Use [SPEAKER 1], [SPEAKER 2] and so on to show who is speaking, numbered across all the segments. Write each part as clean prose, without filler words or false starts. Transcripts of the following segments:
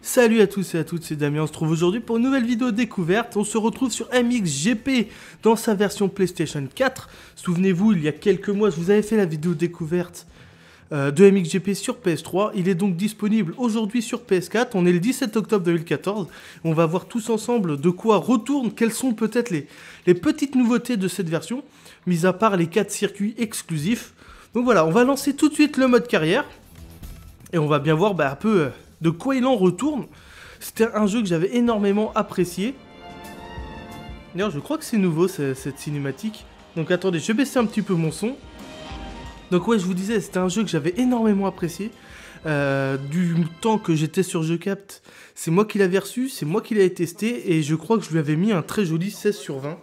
[SPEAKER 1] Salut à tous et à toutes, c'est Damien, on se trouve aujourd'hui pour une nouvelle vidéo découverte. On se retrouve sur MXGP dans sa version PlayStation 4. Souvenez-vous, il y a quelques mois, je vous avais fait la vidéo découverte de MXGP sur PS3. Il est donc disponible aujourd'hui sur PS4. On est le 17 octobre 2014. On va voir tous ensemble de quoi retourne, quelles sont peut-être les petites nouveautés de cette version, mis à part les 4 circuits exclusifs. Donc voilà, on va lancer tout de suite le mode carrière. Et on va bien voir un peu de quoi il en retourne. C'était un jeu que j'avais énormément apprécié. D'ailleurs, je crois que c'est nouveau cette cinématique. Donc attendez, je vais baisser un petit peu mon son. Donc ouais, je vous disais, c'était un jeu que j'avais énormément apprécié. Du temps que j'étais sur JeuCapt, c'est moi qui l'avais reçu, c'est moi qui l'avais testé. Et je crois que je lui avais mis un très joli 16 sur 20.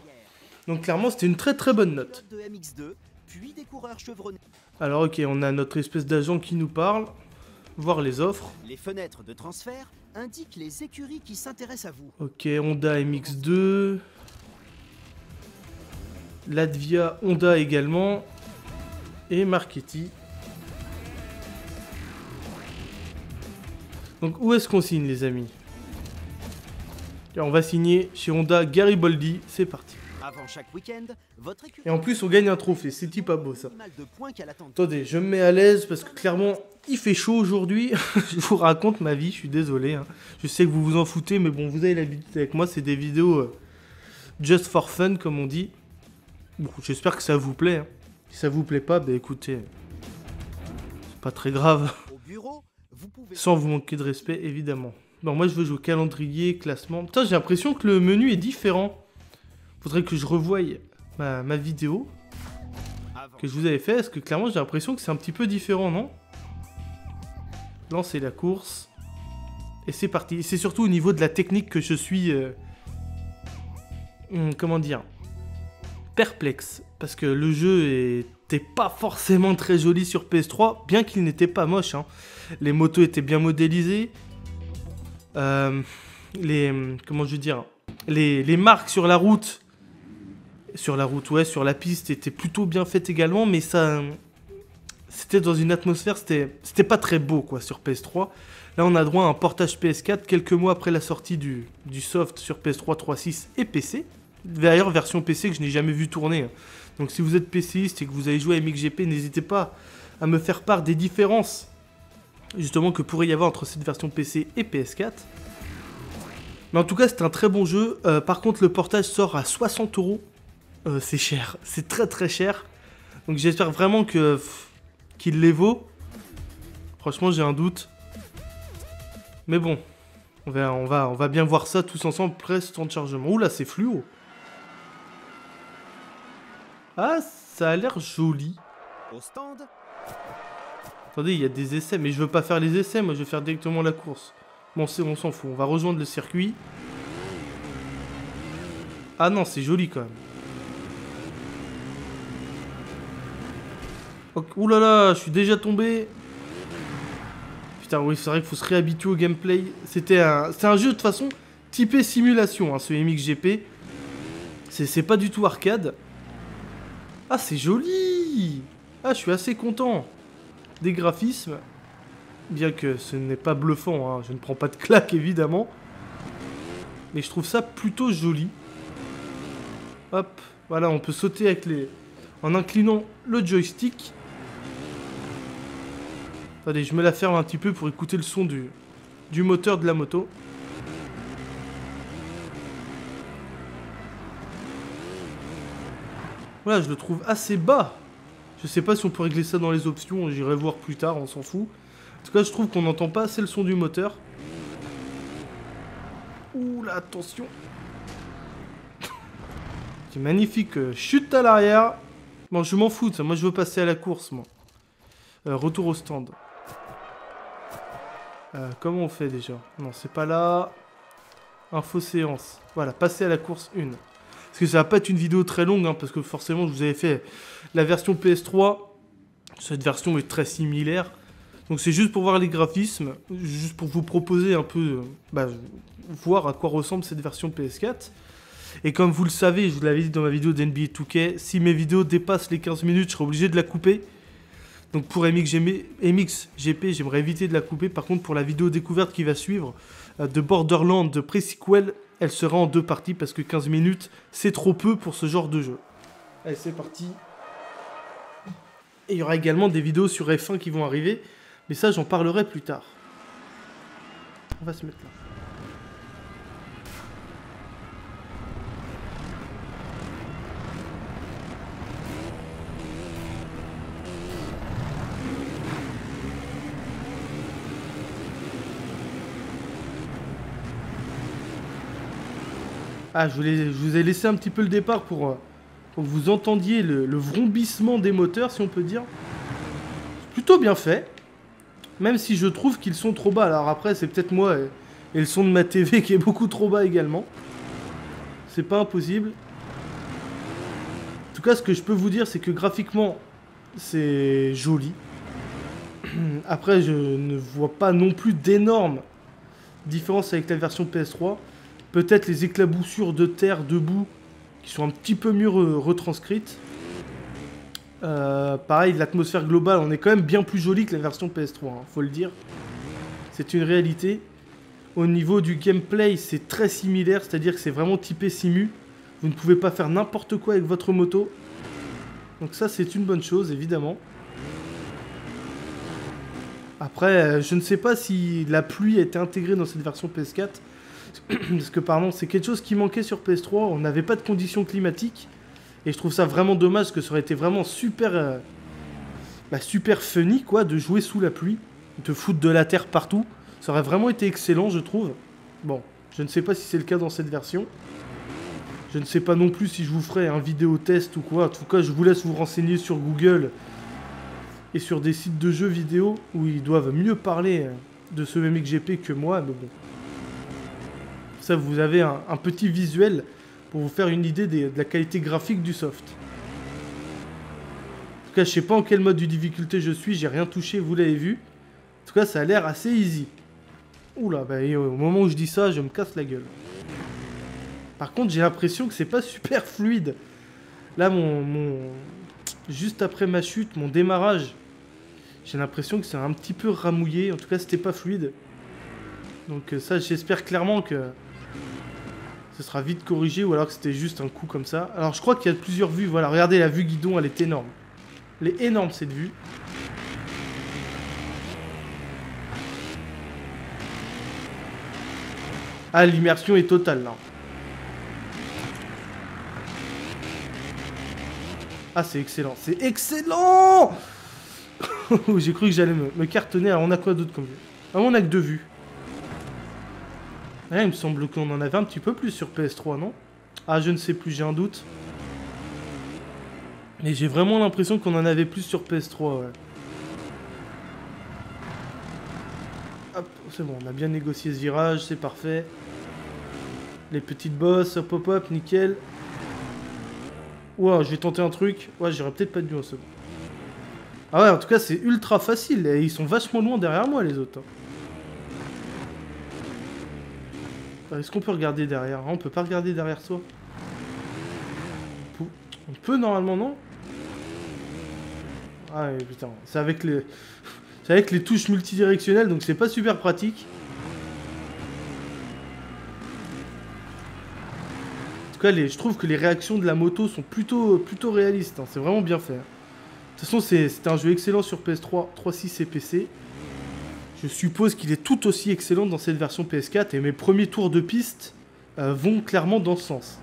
[SPEAKER 1] Donc clairement, c'était une très très bonne note. Alors ok, on a notre espèce d'agent qui nous parle. Voir les offres.
[SPEAKER 2] Les fenêtres de transfert indiquent les écuries qui s'intéressent à vous.
[SPEAKER 1] Ok, Honda MX2. Latvia Honda également. Et Marchetti. Donc où est-ce qu'on signe les amis? Et on va signer chez Honda Garibaldi, c'est parti.
[SPEAKER 2] Avant chaque week-end, votre écurie...
[SPEAKER 1] Et en plus on gagne un trophée, c'est pas beau ça. Attendez, je me mets à l'aise parce que clairement il fait chaud aujourd'hui. Je vous raconte ma vie, je suis désolé. Hein. Je sais que vous vous en foutez, mais bon, vous avez l'habitude avec moi, c'est des vidéos just for fun comme on dit. Bon, j'espère que ça vous plaît. Hein. Si ça vous plaît pas, bah écoutez, c'est pas très grave.
[SPEAKER 2] Au bureau, vous pouvez...
[SPEAKER 1] Sans vous manquer de respect, évidemment. Bon, moi je veux jouer au calendrier, classement. Putain, j'ai l'impression que le menu est différent. Faudrait que je revoie ma vidéo que je vous avais fait, parce que clairement j'ai l'impression que c'est un petit peu différent, non? Lancer la course. Et c'est parti. C'est surtout au niveau de la technique que je suis... comment dire? Perplexe. Parce que le jeu était pas forcément très joli sur PS3, bien qu'il n'était pas moche. Hein. Les motos étaient bien modélisées. Comment je veux dire? Les marques sur la route... Sur la piste était plutôt bien faite également, mais ça... C'était dans une atmosphère, c'était pas très beau quoi sur PS3. Là on a droit à un portage PS4 quelques mois après la sortie du soft sur PS3, 3.6 et PC. D'ailleurs version PC que je n'ai jamais vu tourner. Hein. Donc si vous êtes PCiste et que vous avez joué à MXGP, n'hésitez pas à me faire part des différences justement que pourrait y avoir entre cette version PC et PS4. Mais en tout cas c'est un très bon jeu. Par contre le portage sort à 60 €. C'est cher, c'est très très cher. Donc j'espère vraiment qu'il les vaut. Franchement j'ai un doute. Mais bon, on va bien voir ça tous ensemble. Presse temps de chargement. Ouh là c'est fluo. Ah ça a l'air joli.
[SPEAKER 2] Au stand.
[SPEAKER 1] Attendez, il y a des essais, mais je veux pas faire les essais, moi je vais faire directement la course. Bon on s'en fout, on va rejoindre le circuit. Ah non c'est joli quand même. Ouh là là, je suis déjà tombé. Putain, oui, c'est vrai qu'il faut se réhabituer au gameplay. C'est un jeu de toute façon typé simulation, hein, ce MXGP. C'est pas du tout arcade. Ah, c'est joli. Ah, je suis assez content. Des graphismes. Bien que ce n'est pas bluffant, hein, je ne prends pas de claque évidemment. Mais je trouve ça plutôt joli. Hop, voilà, on peut sauter avec en inclinant le joystick. Attendez, je me la ferme un petit peu pour écouter le son du moteur de la moto. Voilà, je le trouve assez bas. Je sais pas si on peut régler ça dans les options, j'irai voir plus tard, on s'en fout. En tout cas, je trouve qu'on n'entend pas assez le son du moteur. Ouh là, attention. C'est magnifique, chute à l'arrière. Bon, je m'en fous de ça, moi je veux passer à la course, moi. Retour au stand. Comment on fait déjà? Non, c'est pas là. Info séance. Voilà, passer à la course 1. Parce que ça va pas être une vidéo très longue, hein, parce que forcément, je vous avais fait la version PS3. Cette version est très similaire. Donc c'est juste pour voir les graphismes, juste pour vous proposer un peu, voir à quoi ressemble cette version PS4. Et comme vous le savez, je vous l'avais dit dans ma vidéo d'NBA 2K, si mes vidéos dépassent les 15 minutes, je serai obligé de la couper. Donc pour MXGP, j'aimerais éviter de la couper. Par contre, pour la vidéo découverte qui va suivre, de Borderlands, de Pre-Sequel, elle sera en 2 parties parce que 15 minutes, c'est trop peu pour ce genre de jeu. Allez, c'est parti. Et il y aura également des vidéos sur F1 qui vont arriver, mais ça, j'en parlerai plus tard. On va se mettre là. Ah, je vous ai laissé un petit peu le départ pour que vous entendiez le vrombissement des moteurs, si on peut dire. C'est plutôt bien fait. Même si je trouve qu'ils sont trop bas. Alors après, c'est peut-être moi et le son de ma TV qui est beaucoup trop bas également. C'est pas impossible. En tout cas, ce que je peux vous dire, c'est que graphiquement, c'est joli. Après, je ne vois pas non plus d'énormes différences avec la version PS3. Peut-être les éclaboussures de terre, de boue, qui sont un petit peu mieux retranscrites. Pareil, l'atmosphère globale, on est quand même bien plus joli que la version PS3, hein, faut le dire. C'est une réalité. Au niveau du gameplay, c'est très similaire, c'est-à-dire que c'est vraiment typé simu. Vous ne pouvez pas faire n'importe quoi avec votre moto. Donc ça, c'est une bonne chose, évidemment. Après, je ne sais pas si la pluie a été intégrée dans cette version PS4. Parce que, pardon, c'est quelque chose qui manquait sur PS3. On n'avait pas de conditions climatiques. Et je trouve ça vraiment dommage, parce que ça aurait été vraiment super... super funny, quoi, de jouer sous la pluie. De foutre de la terre partout. Ça aurait vraiment été excellent, je trouve. Bon, je ne sais pas si c'est le cas dans cette version. Je ne sais pas non plus si je vous ferai un vidéo test ou quoi. En tout cas, je vous laisse vous renseigner sur Google et sur des sites de jeux vidéo où ils doivent mieux parler de ce MXGP que moi, mais bon. Ça, vous avez un petit visuel pour vous faire une idée de la qualité graphique du soft. En tout cas, je sais pas en quel mode de difficulté je suis, j'ai rien touché, vous l'avez vu. En tout cas, ça a l'air assez easy. Oula, bah, au moment où je dis ça, je me casse la gueule. Par contre, j'ai l'impression que c'est pas super fluide. Là, juste après ma chute, mon démarrage, j'ai l'impression que c'est un petit peu ramouillé. En tout cas, c'était pas fluide. Donc ça, j'espère clairement que ce sera vite corrigé ou alors que c'était juste un coup comme ça. Alors, je crois qu'il y a plusieurs vues. Voilà, regardez, la vue guidon, elle est énorme. Elle est énorme, cette vue. Ah, l'immersion est totale, là. Ah, c'est excellent. C'est excellent. J'ai cru que j'allais me cartonner. Alors, on a quoi d'autre comme vue? Ah, on a que 2 vues. Ah, il me semble qu'on en avait un petit peu plus sur PS3, non? Ah, je ne sais plus, j'ai un doute. Mais j'ai vraiment l'impression qu'on en avait plus sur PS3, ouais. Hop, c'est bon, on a bien négocié ce virage, c'est parfait. Les petites bosses, hop hop hop, nickel. Ouah, je vais tenter un truc. Ouais, j'aurais peut-être pas dû en second. Ah ouais, en tout cas, c'est ultra facile. Et ils sont vachement loin derrière moi, les autres. Est-ce qu'on peut regarder derrière? On peut pas regarder derrière soi. On peut normalement, non? Ah ouais, putain, c'est avec les... c'est avec les touches multidirectionnelles, donc c'est pas super pratique. En tout cas, je trouve que les réactions de la moto sont plutôt réalistes. Hein. C'est vraiment bien fait. De toute façon, c'est un jeu excellent sur PS3, 3.6 et PC. Je suppose qu'il est tout aussi excellent dans cette version PS4 et mes premiers tours de piste vont clairement dans ce sens.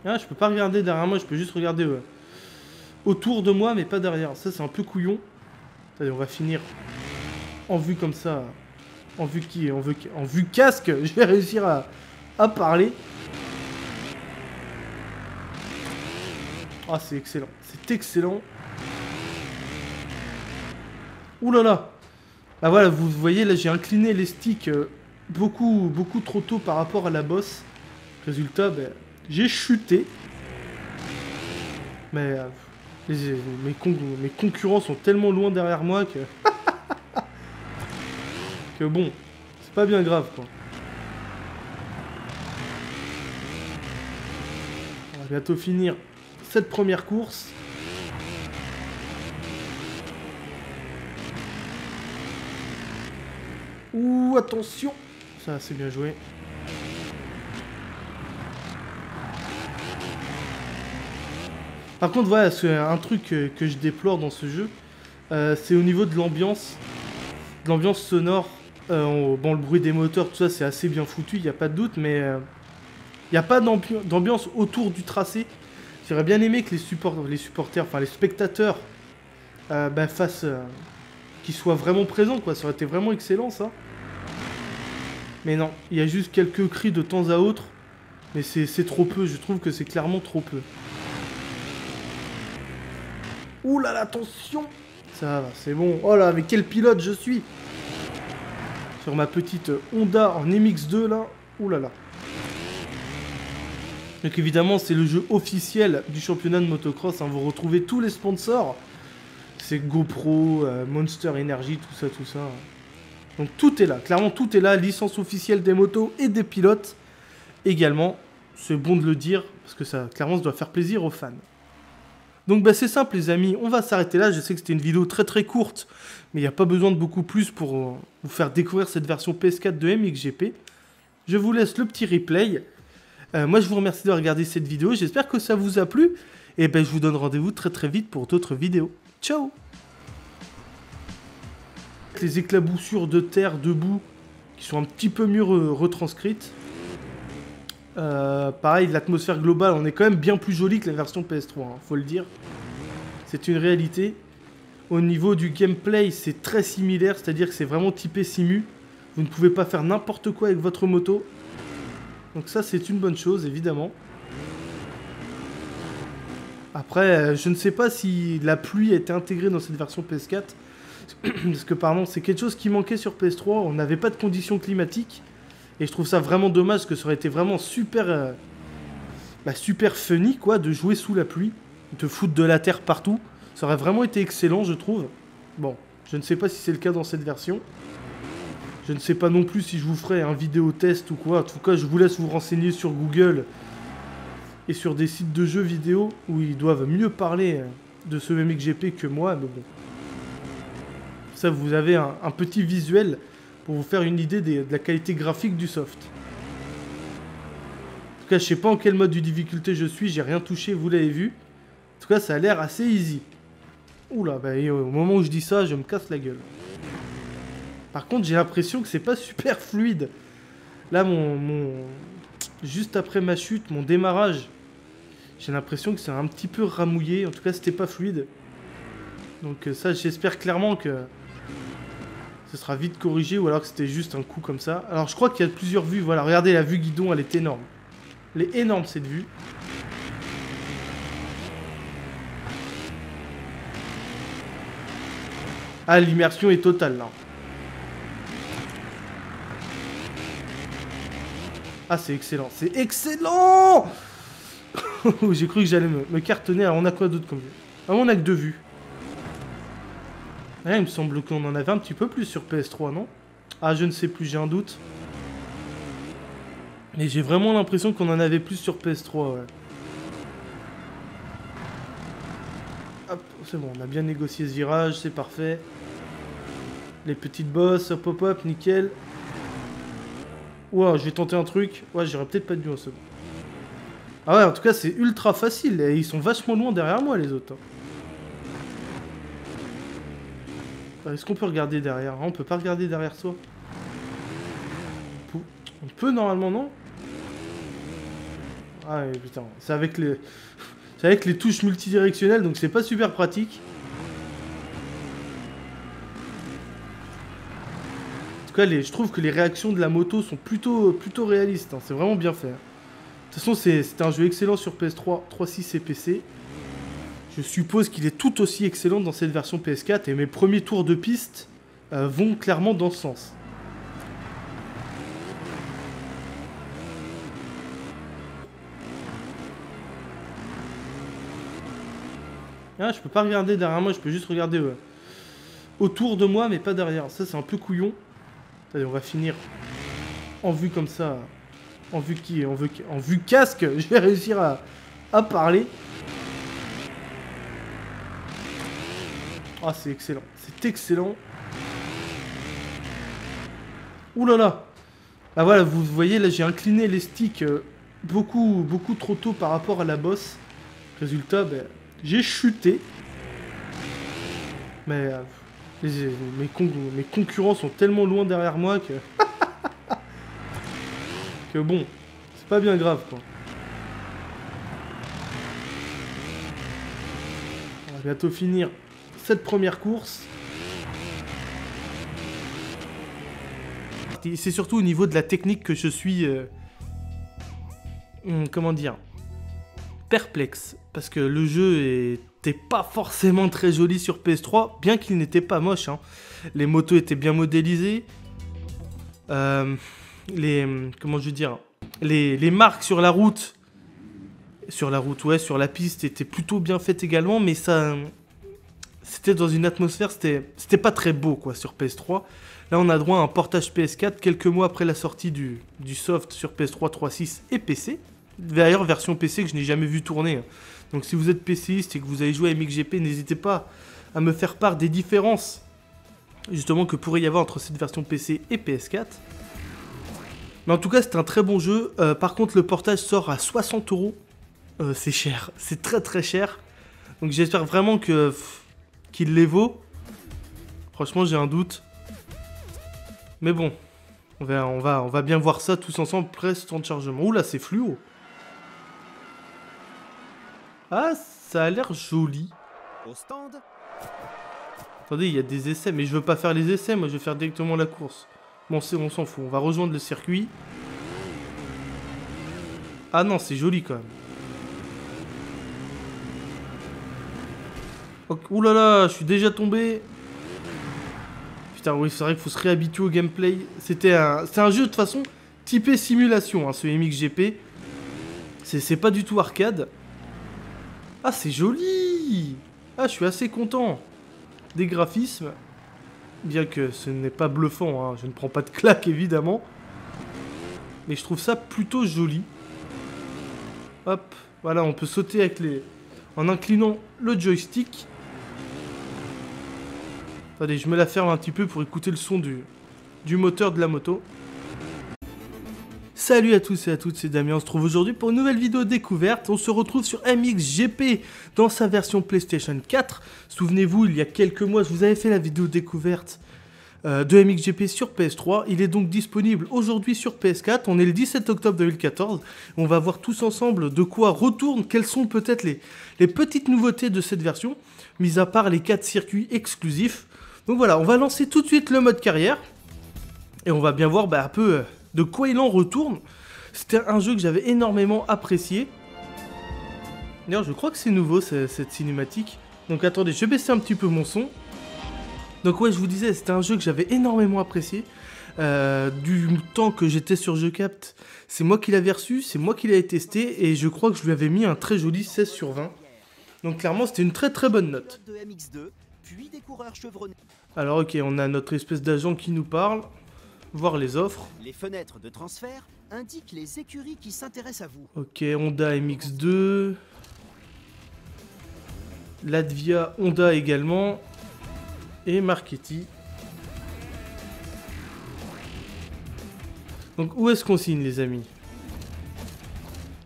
[SPEAKER 1] Ah, je peux pas regarder derrière moi, je peux juste regarder autour de moi, mais pas derrière. Ça, c'est un peu couillon. Allez, on va finir en vue comme ça. En vue casque, je vais réussir à parler. Ah, c'est excellent. C'est excellent. Ouh là là. Ah voilà, vous voyez, là, j'ai incliné les sticks beaucoup trop tôt par rapport à la bosse. Résultat, ben, j'ai chuté. Mais mes concurrents sont tellement loin derrière moi que... que bon, c'est pas bien grave, quoi. va bientôt finir cette première course. Ouh, attention! Ça, c'est bien joué. Par contre, voilà, c'est un truc que je déplore dans ce jeu. C'est au niveau de l'ambiance. L'ambiance sonore. Bon, le bruit des moteurs, tout ça, c'est assez bien foutu, il n'y a pas de doute, mais il n'y a pas d'ambiance autour du tracé. J'aurais bien aimé que les supporters, enfin les spectateurs, qu'ils soient vraiment présents, quoi. Ça aurait été vraiment excellent, ça. Mais non, il y a juste quelques cris de temps à autre. Mais c'est trop peu, je trouve que c'est clairement trop peu. Ouh là là, attention! Ça va, c'est bon. Oh là, mais quel pilote je suis! Sur ma petite Honda en MX2, là. Ouh là là. Donc évidemment, c'est le jeu officiel du championnat de motocross. Hein. Vous retrouvez tous les sponsors. C'est GoPro, Monster Energy, tout ça, tout ça. Donc tout est là. Clairement, tout est là. Licence officielle des motos et des pilotes. Également, c'est bon de le dire, parce que ça, clairement, ça doit faire plaisir aux fans. Donc bah, c'est simple les amis, on va s'arrêter là. Je sais que c'était une vidéo très très courte, mais il n'y a pas besoin de beaucoup plus pour vous faire découvrir cette version PS4 de MXGP. Je vous laisse le petit replay. Moi je vous remercie de regarder cette vidéo, j'espère que ça vous a plu. Et ben je vous donne rendez-vous très très vite pour d'autres vidéos. Ciao! Les éclaboussures de terre, de boue, qui sont un petit peu mieux retranscrites. Pareil, l'atmosphère globale, on est quand même bien plus joli que la version PS3, hein, faut le dire. C'est une réalité. Au niveau du gameplay, c'est très similaire, c'est-à-dire que c'est vraiment typé simu. Vous ne pouvez pas faire n'importe quoi avec votre moto. Donc ça, c'est une bonne chose, évidemment. Après, je ne sais pas si la pluie a été intégrée dans cette version PS4. Parce que, pardon, c'est quelque chose qui manquait sur PS3. On n'avait pas de conditions climatiques. Et je trouve ça vraiment dommage, parce que ça aurait été vraiment super, super funny, quoi, de jouer sous la pluie, de foutre de la terre partout. Ça aurait vraiment été excellent, je trouve. Bon, je ne sais pas si c'est le cas dans cette version. Je ne sais pas non plus si je vous ferai un vidéo test ou quoi. En tout cas, je vous laisse vous renseigner sur Google et sur des sites de jeux vidéo où ils doivent mieux parler de ce MXGP que moi. Mais bon. Ça, vous avez un petit visuel pour vous faire une idée de la qualité graphique du soft. En tout cas, je sais pas en quel mode de difficulté je suis, j'ai rien touché, vous l'avez vu. En tout cas, ça a l'air assez easy. Oula, bah, au moment où je dis ça, je me casse la gueule. Par contre, j'ai l'impression que c'est pas super fluide. Là, juste après ma chute, mon démarrage, j'ai l'impression que c'est un petit peu ramouillé. En tout cas, c'était pas fluide. Donc ça, j'espère clairement que ce sera vite corrigé ou alors que c'était juste un coup comme ça. Alors je crois qu'il y a plusieurs vues. Voilà, regardez la vue guidon, elle est énorme. Elle est énorme cette vue. Ah, l'immersion est totale là. Ah, c'est excellent. C'est excellent. J'ai cru que j'allais me cartonner. Alors on a quoi d'autre comme vue? Ah, on a que 2 vues. Ouais, il me semble qu'on en avait un petit peu plus sur PS3, non? Ah, je ne sais plus, j'ai un doute. Mais j'ai vraiment l'impression qu'on en avait plus sur PS3, ouais. Hop, c'est bon, on a bien négocié ce virage, c'est parfait. Les petites bosses, hop hop hop, nickel. Ouah, je vais tenter un truc. Ouais, j'aurais peut-être pas dû en second. Ah ouais, en tout cas, c'est ultra facile. Et ils sont vachement loin derrière moi, les autres. Est-ce qu'on peut regarder derrière? On peut pas regarder derrière soi. On peut normalement, non? Ah ouais, putain. C'est avec les touches multidirectionnelles, donc c'est pas super pratique. En tout cas, je trouve que les réactions de la moto sont plutôt réalistes. Hein. C'est vraiment bien fait. De toute façon, c'était un jeu excellent sur PS3, 3.6 et PC. Je suppose qu'il est tout aussi excellent dans cette version PS4 et mes premiers tours de piste vont clairement dans ce sens. Ah, je peux pas regarder derrière moi, je peux juste regarder autour de moi mais pas derrière. Ça c'est un peu couillon. Allez, on va finir en vue comme ça. En vue casque, je vais réussir à à parler. Ah, c'est excellent. C'est excellent. Ouh là là. Ah voilà, vous voyez, là, j'ai incliné les sticks beaucoup trop tôt par rapport à la bosse. Résultat, ben, j'ai chuté. Mais mes concurrents sont tellement loin derrière moi que... que bon, c'est pas bien grave, quoi. On va bientôt finir cette première course. C'est surtout au niveau de la technique que je suis... comment dire, perplexe. Parce que le jeu était pas forcément très joli sur PS3, bien qu'il n'était pas moche, hein. Les motos étaient bien modélisées. Comment je veux dire, les marques sur la route... ouais, sur la piste, étaient plutôt bien faites également, mais ça... C'était dans une atmosphère, c'était pas très beau, quoi, sur PS3. Là, on a droit à un portage PS4 quelques mois après la sortie du soft sur PS3, 3.6 et PC. D'ailleurs, version PC que je n'ai jamais vu tourner. Donc, si vous êtes PCiste et que vous avez joué à MXGP, n'hésitez pas à me faire part des différences, justement, que pourrait y avoir entre cette version PC et PS4. Mais en tout cas, c'est un très bon jeu. Par contre, le portage sort à 60 €. C'est cher. C'est très très cher. Donc, j'espère vraiment qu'il les vaut. Franchement, j'ai un doute. Mais bon, on va bien voir ça tous ensemble, presque temps de chargement. Ouh là, c'est fluo. Ah, ça a l'air joli.
[SPEAKER 2] Au stand.
[SPEAKER 1] Attendez, il y a des essais, mais je veux pas faire les essais, moi je veux faire directement la course. Bon, on s'en fout, on va rejoindre le circuit. Ah non, c'est joli quand même. Ouh là là, je suis déjà tombé. Putain, oui, c'est vrai qu'il faut se réhabituer au gameplay. C'est un jeu de toute façon typé simulation, hein, ce MXGP. C'est pas du tout arcade. Ah, c'est joli. Ah, je suis assez content. Des graphismes. Bien que ce n'est pas bluffant, hein. Je ne prends pas de claque évidemment. Mais je trouve ça plutôt joli. Hop, voilà, on peut sauter avec en inclinant le joystick. Attendez, je me la ferme un petit peu pour écouter le son du moteur de la moto. Salut à tous et à toutes, c'est Damien, on se trouve aujourd'hui pour une nouvelle vidéo découverte. On se retrouve sur MXGP dans sa version PlayStation 4. Souvenez-vous, il y a quelques mois, je vous avais fait la vidéo découverte de MXGP sur PS3. Il est donc disponible aujourd'hui sur PS4. On est le 17 octobre 2014. On va voir tous ensemble de quoi retourne, quelles sont peut-être les petites nouveautés de cette version, mis à part les 4 circuits exclusifs. Donc voilà, on va lancer tout de suite le mode carrière. Et on va bien voir un peu de quoi il en retourne. C'était un jeu que j'avais énormément apprécié. D'ailleurs, je crois que c'est nouveau cette cinématique. Donc attendez, je vais baisser un petit peu mon son. Donc ouais, je vous disais, c'était un jeu que j'avais énormément apprécié. Du temps que j'étais sur JeuCapt, c'est moi qui l'avais reçu, c'est moi qui l'avais testé. Et je crois que je lui avais mis un très joli 16 sur 20. Donc clairement, c'était une très très bonne note. Alors ok, on a notre espèce d'agent qui nous parle. Voir les offres.
[SPEAKER 2] Les fenêtres de transfert indiquent les écuries qui s'intéressent à vous.
[SPEAKER 1] Ok, Honda MX2. Latvia Honda également. Et Marchetti. Donc où est-ce qu'on signe les amis?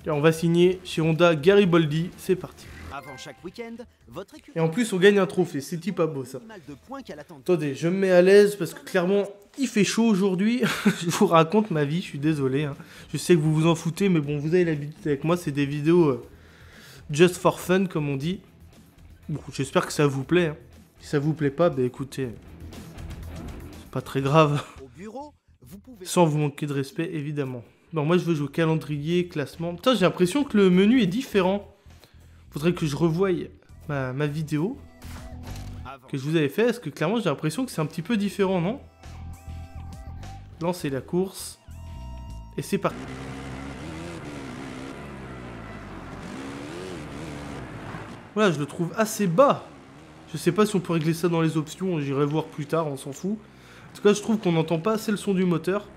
[SPEAKER 1] Et on va signer chez Honda Garibaldi, c'est parti.
[SPEAKER 2] Avant chaque week-end, votre écurie...
[SPEAKER 1] Et en plus on gagne un trophée, c'est pas beau ça. Attendez, je me mets à l'aise parce que clairement il fait chaud aujourd'hui. Je vous raconte ma vie, je suis désolé, hein. Je sais que vous vous en foutez, mais bon, vous avez l'habitude avec moi, c'est des vidéos just for fun comme on dit. Bon, j'espère que ça vous plaît, hein. Si ça vous plaît pas, bah écoutez, c'est pas très grave.
[SPEAKER 2] Au bureau, vous pouvez...
[SPEAKER 1] Sans vous manquer de respect évidemment. Bon, moi je veux jouer calendrier, classement. Putain, j'ai l'impression que le menu est différent. Faudrait que je revoie ma vidéo que je vous avais fait, parce que clairement j'ai l'impression que c'est un petit peu différent, non? Lancer la course. Et c'est parti. Voilà, je le trouve assez bas. Je sais pas si on peut régler ça dans les options, j'irai voir plus tard, on s'en fout. En tout cas, je trouve qu'on n'entend pas assez le son du moteur.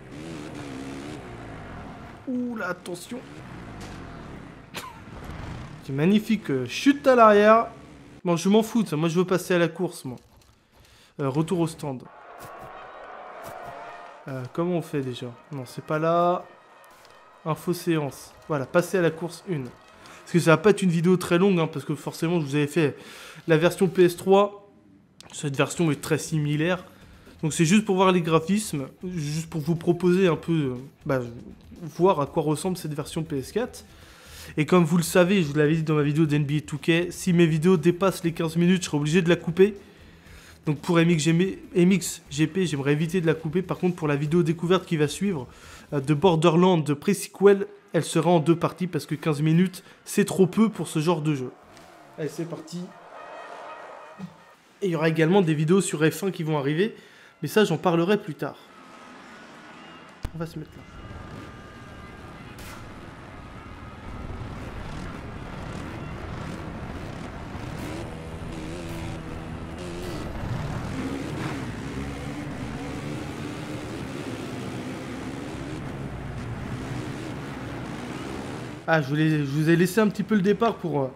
[SPEAKER 1] Ouh là, attention. magnifique chute à l'arrière. Bon, je m'en fous de ça. Moi, je veux passer à la course, moi. Retour au stand. Comment on fait déjà? Non, c'est pas là. Info séance. Voilà, passer à la course 1. Parce que ça va pas être une vidéo très longue, hein, parce que forcément, je vous avais fait la version PS3. Cette version est très similaire. Donc c'est juste pour voir les graphismes, juste pour vous proposer un peu, voir à quoi ressemble cette version PS4. Et comme vous le savez, je vous l'avais dit dans ma vidéo d'NBA 2K, si mes vidéos dépassent les 15 minutes, je serai obligé de la couper. Donc pour MXGP, j'aimerais éviter de la couper. Par contre, pour la vidéo découverte qui va suivre, de Borderlands, de Pre-Sequel, elle sera en 2 parties parce que 15 minutes, c'est trop peu pour ce genre de jeu. Allez, c'est parti. Et il y aura également des vidéos sur F1 qui vont arriver. Mais ça, j'en parlerai plus tard. On va se mettre là. Ah, je vous ai laissé un petit peu le départ pour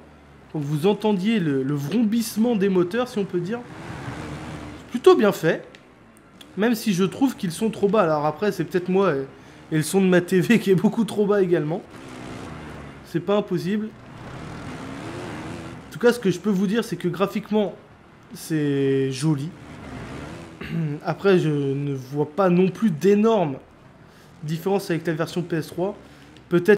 [SPEAKER 1] que vous entendiez le vrombissement des moteurs, si on peut dire. C'est plutôt bien fait. Même si je trouve qu'ils sont trop bas. Alors après, c'est peut-être moi et le son de ma TV qui est beaucoup trop bas également. C'est pas impossible. En tout cas, ce que je peux vous dire, c'est que graphiquement, c'est joli. Après, je ne vois pas non plus d'énormes différences avec la version PS3. Peut-être